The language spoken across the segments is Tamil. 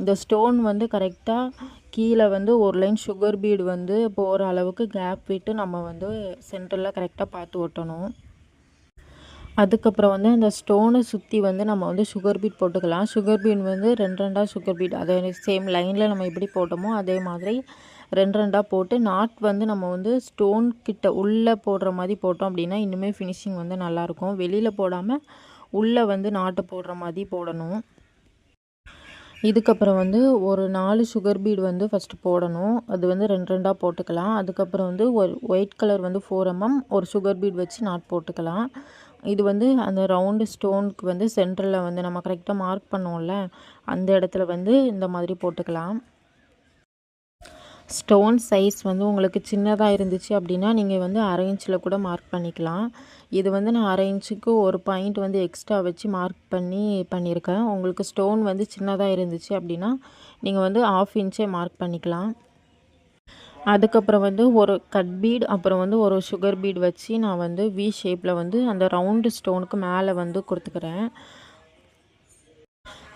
இந்த ஸ்டோன் வந்து கரெக்டாக கீழே வந்து ஒரு லைன் சுகர் பீடு வந்து போகிற அளவுக்கு கேப் விட்டு நம்ம வந்து சென்டரில் கரெக்டாக பார்த்து ஒட்டணும். அதுக்கப்புறம் வந்து அந்த ஸ்டோனை சுற்றி வந்து நம்ம வந்து சுகர் பீட் போட்டுக்கலாம். சுகர் பீட் வந்து 2 சுகர் பீட் அதே சேம் லைனில் நம்ம எப்படி போட்டோமோ அதே மாதிரி 2 போட்டு நாட் வந்து நம்ம வந்து ஸ்டோன் கிட்ட உள்ளே போடுற மாதிரி போட்டோம் அப்படின்னா இன்னுமே ஃபினிஷிங் வந்து நல்லாயிருக்கும். வெளியில் போடாமல் உள்ளே வந்து நாட்டு போடுற மாதிரி போடணும். இதுக்கப்புறம் வந்து ஒரு 4 சுகர் பீட் வந்து ஃபஸ்ட்டு போடணும். அது வந்து 2 போட்டுக்கலாம். அதுக்கப்புறம் வந்து ஒரு ஒயிட் கலர் வந்து 4 mm ஒரு சுகர் பீட் வச்சு நாட் போட்டுக்கலாம். இது வந்து அந்த ரவுண்டு ஸ்டோனுக்கு வந்து சென்டரில் வந்து நம்ம கரெக்டாக மார்க் பண்ணுவோம்ல அந்த இடத்துல வந்து இந்த மாதிரி போட்டுக்கலாம். ஸ்டோன் சைஸ் வந்து உங்களுக்கு சின்னதாக இருந்துச்சு அப்படின்னா நீங்கள் வந்து 1/2 இன்ச்சில் கூட மார்க் பண்ணிக்கலாம். இது வந்து நான் 1/2 இன்ச்சுக்கு ஒரு பாயிண்ட் வந்து எக்ஸ்ட்ரா வச்சு மார்க் பண்ணியிருக்கேன். உங்களுக்கு ஸ்டோன் வந்து சின்னதாக இருந்துச்சு அப்படின்னா நீங்கள் வந்து 1/2 இன்ச்சே மார்க் பண்ணிக்கலாம். அதுக்கப்புறம் வந்து ஒரு கட் பீட் அப்புறம் வந்து ஒரு சுகர் பீட் வச்சு நான் வந்து வி ஷேப்பில் வந்து அந்த ரவுண்டு ஸ்டோனுக்கு மேலே வந்து கொடுத்துக்கிறேன்.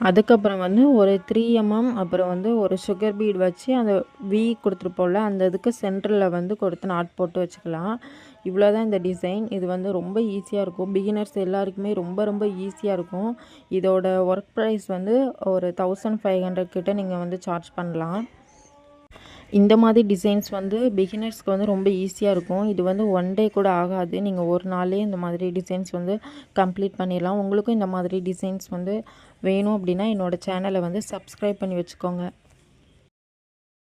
அதுக்கப்புறம் வந்து ஒரு 3 mm அப்புறம் வந்து ஒரு சுகர் பீட் வச்சு அந்த வி கொடுத்துருப்போம்ல அந்த இதுக்கு சென்டரில் வந்து கொடுத்து நாட் போட்டு வச்சுக்கலாம். இவ்வளோ தான் இந்த டிசைன். இது வந்து ரொம்ப ஈஸியாக இருக்கும். பிகினர்ஸ் எல்லாருக்குமே ரொம்ப ரொம்ப ஈஸியாக இருக்கும். இதோட ஒர்க் ப்ரைஸ் வந்து ஒரு 1500 கிட்ட நீங்கள் வந்து சார்ஜ் பண்ணலாம். இந்த மாதிரி டிசைன்ஸ் வந்து பிகினர்ஸ்க்கு வந்து ரொம்ப ஈஸியாக இருக்கும். இது வந்து 1 டே கூட ஆகாது. நீங்கள் ஒரு நாளே இந்த மாதிரி டிசைன்ஸ் வந்து கம்ப்ளீட் பண்ணிடலாம். உங்களுக்கும் இந்த மாதிரி டிசைன்ஸ் வந்து வேணும் அப்படின்னா என்னோடய சேனலை வந்து சப்ஸ்கிரைப் பண்ணி வச்சுக்கோங்க.